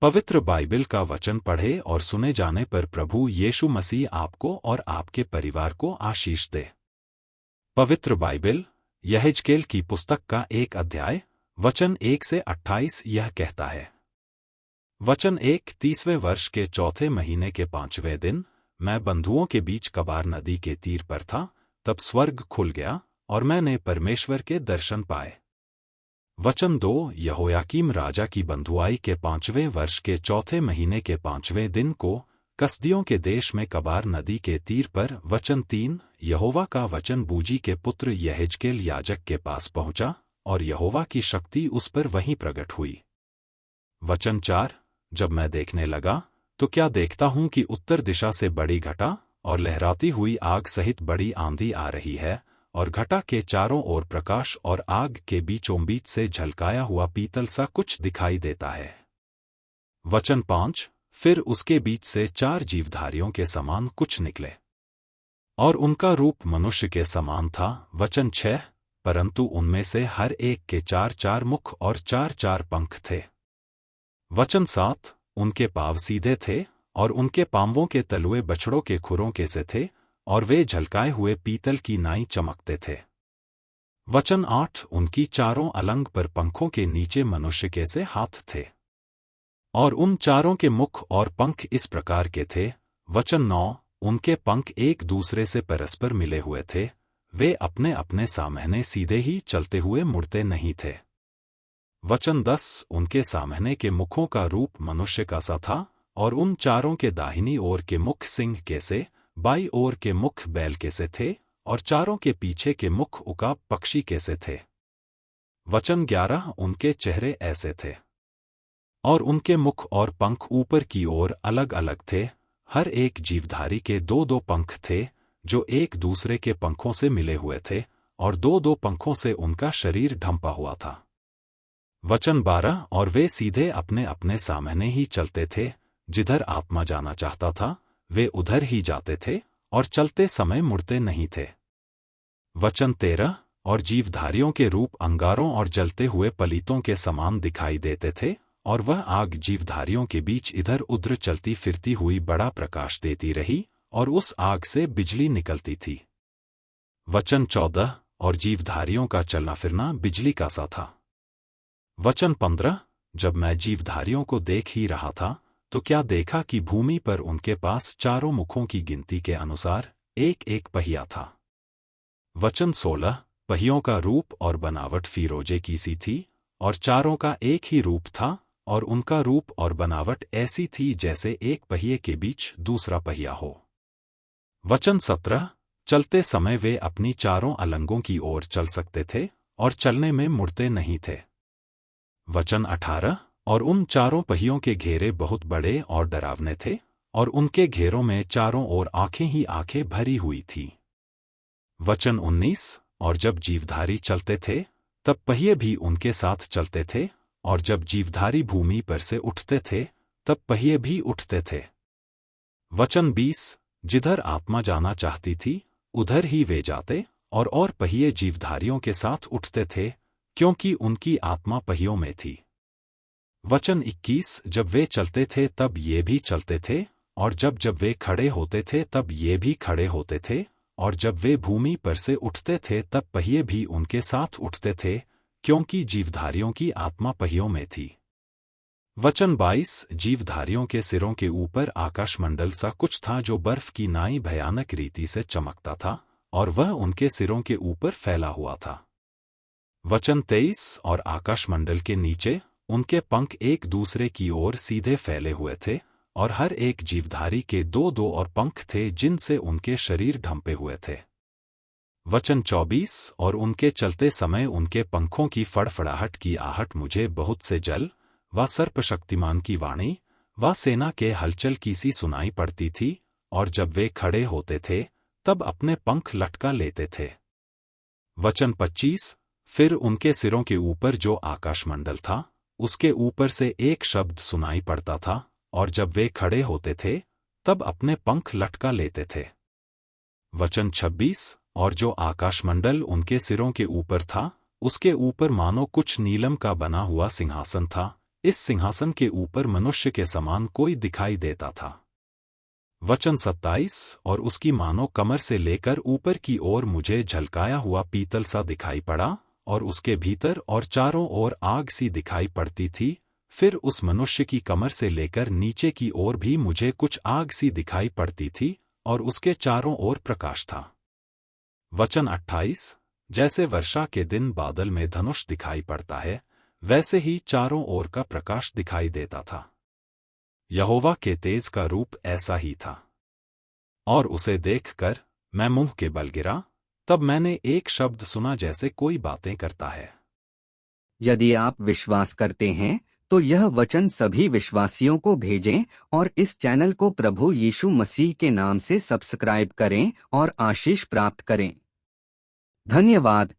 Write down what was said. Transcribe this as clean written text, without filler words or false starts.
पवित्र बाइबल का वचन पढ़े और सुने जाने पर प्रभु यीशु मसीह आपको और आपके परिवार को आशीष दे। पवित्र बाइबल यहेजकेल की पुस्तक का 1 अध्याय वचन 1 से 28 यह कहता है। वचन 1 30वें वर्ष के चौथे महीने के 5वें दिन मैं बंधुओं के बीच कबार नदी के तीर पर था, तब स्वर्ग खुल गया और मैंने परमेश्वर के दर्शन पाए। वचन 2 यहोयाकीम राजा की बंधुआई के 5वें वर्ष के चौथे महीने के 5वें दिन को कसदियों के देश में कबार नदी के तीर पर। वचन 3 यहोवा का वचन बूजी के पुत्र यहेजकेल याजक के पास पहुंचा और यहोवा की शक्ति उस पर वहीं प्रकट हुई। वचन 4 जब मैं देखने लगा तो क्या देखता हूं कि उत्तर दिशा से बड़ी घटा और लहराती हुई आग सहित बड़ी आंधी आ रही है, और घटा के चारों ओर प्रकाश और आग के बीचों बीच से झलकाया हुआ पीतल सा कुछ दिखाई देता है। वचन 5 फिर उसके बीच से 4 जीवधारियों के समान कुछ निकले और उनका रूप मनुष्य के समान था। वचन 6 परंतु उनमें से हर एक के 4-4 मुख और 4-4 पंख थे। वचन 7 उनके पाँव सीधे थे और उनके पांवों के तलुए बछड़ों के खुरों के से थे और वे झलकाए हुए पीतल की नाई चमकते थे। वचन 8 उनकी चारों अलंग पर पंखों के नीचे मनुष्य के से हाथ थे और उन चारों के मुख और पंख इस प्रकार के थे। वचन 9 उनके पंख एक दूसरे से परस्पर मिले हुए थे, वे अपने अपने सामने सीधे ही चलते हुए मुड़ते नहीं थे। वचन 10 उनके सामने के मुखों का रूप मनुष्य का सा था और उन चारों के दाहिनी ओर के मुख सिंह के से, बाई ओर के मुख बैल के से थे और चारों के पीछे के मुख उकाब पक्षी के से थे। वचन 11 उनके चेहरे ऐसे थे और उनके मुख और पंख ऊपर की ओर अलग अलग थे। हर एक जीवधारी के 2-2 पंख थे जो एक दूसरे के पंखों से मिले हुए थे और 2-2 पंखों से उनका शरीर ढंपा हुआ था। वचन 12 और वे सीधे अपने अपने सामने ही चलते थे, जिधर आत्मा जाना चाहता था वे उधर ही जाते थे और चलते समय मुड़ते नहीं थे। वचन 13 और जीवधारियों के रूप अंगारों और जलते हुए पलीतों के समान दिखाई देते थे और वह आग जीवधारियों के बीच इधर उधर चलती फिरती हुई बड़ा प्रकाश देती रही और उस आग से बिजली निकलती थी। वचन 14 और जीवधारियों का चलना फिरना बिजली का सा था। वचन 15 जब मैं जीवधारियों को देख ही रहा था तो क्या देखा कि भूमि पर उनके पास चारों मुखों की गिनती के अनुसार एक एक पहिया था। वचन 16 पहियों का रूप और बनावट फीरोजे की सी थी और चारों का एक ही रूप था और उनका रूप और बनावट ऐसी थी जैसे एक पहिए के बीच दूसरा पहिया हो। वचन 17 चलते समय वे अपनी चारों अलंगों की ओर चल सकते थे और चलने में मुड़ते नहीं थे। वचन 18 और उन चारों पहियों के घेरे बहुत बड़े और डरावने थे और उनके घेरों में चारों ओर आंखें ही आंखें भरी हुई थी। वचन 19 और जब जीवधारी चलते थे तब पहिए भी उनके साथ चलते थे और जब जीवधारी भूमि पर से उठते थे तब पहिए भी उठते थे। वचन 20 जिधर आत्मा जाना चाहती थी उधर ही वे जाते और पहिए जीवधारियों के साथ उठते थे, क्योंकि उनकी आत्मा पहियों में थी। वचन 21 जब वे चलते थे तब ये भी चलते थे और जब जब वे खड़े होते थे तब ये भी खड़े होते थे और जब वे भूमि पर से उठते थे तब पहिए भी उनके साथ उठते थे, क्योंकि जीवधारियों की आत्मा पहियों में थी। वचन 22 जीवधारियों के सिरों के ऊपर आकाशमंडल सा कुछ था जो बर्फ की नाई भयानक रीति से चमकता था और वह उनके सिरों के ऊपर फैला हुआ था। वचन 23 और आकाशमंडल के नीचे उनके पंख एक दूसरे की ओर सीधे फैले हुए थे और हर एक जीवधारी के 2-2 और पंख थे जिनसे उनके शरीर ढंपे हुए थे। वचन 24 और उनके चलते समय उनके पंखों की फड़फड़ाहट की आहट मुझे बहुत से जल व सर्पशक्तिमान की वाणी व सेना के हलचल की सी सुनाई पड़ती थी और जब वे खड़े होते थे तब अपने पंख लटका लेते थे। वचन 25 फिर उनके सिरों के ऊपर जो आकाशमंडल था उसके ऊपर से एक शब्द सुनाई पड़ता था और जब वे खड़े होते थे तब अपने पंख लटका लेते थे। वचन 26 और जो आकाशमंडल उनके सिरों के ऊपर था उसके ऊपर मानो कुछ नीलम का बना हुआ सिंहासन था, इस सिंहासन के ऊपर मनुष्य के समान कोई दिखाई देता था। वचन 27 और उसकी मानो कमर से लेकर ऊपर की ओर मुझे झलकाया हुआ पीतल सा दिखाई पड़ा, और उसके भीतर और चारों ओर आग सी दिखाई पड़ती थी। फिर उस मनुष्य की कमर से लेकर नीचे की ओर भी मुझे कुछ आग सी दिखाई पड़ती थी, और उसके चारों ओर प्रकाश था। वचन 28 जैसे वर्षा के दिन बादल में धनुष दिखाई पड़ता है, वैसे ही चारों ओर का प्रकाश दिखाई देता था। यहोवा के तेज का रूप ऐसा ही था। और उसे देखकर मैं मुंह के बल गिरा। तब मैंने एक शब्द सुना जैसे कोई बातें करता है। यदि आप विश्वास करते हैं तो यह वचन सभी विश्वासियों को भेजें और इस चैनल को प्रभु यीशु मसीह के नाम से सब्सक्राइब करें और आशीष प्राप्त करें। धन्यवाद।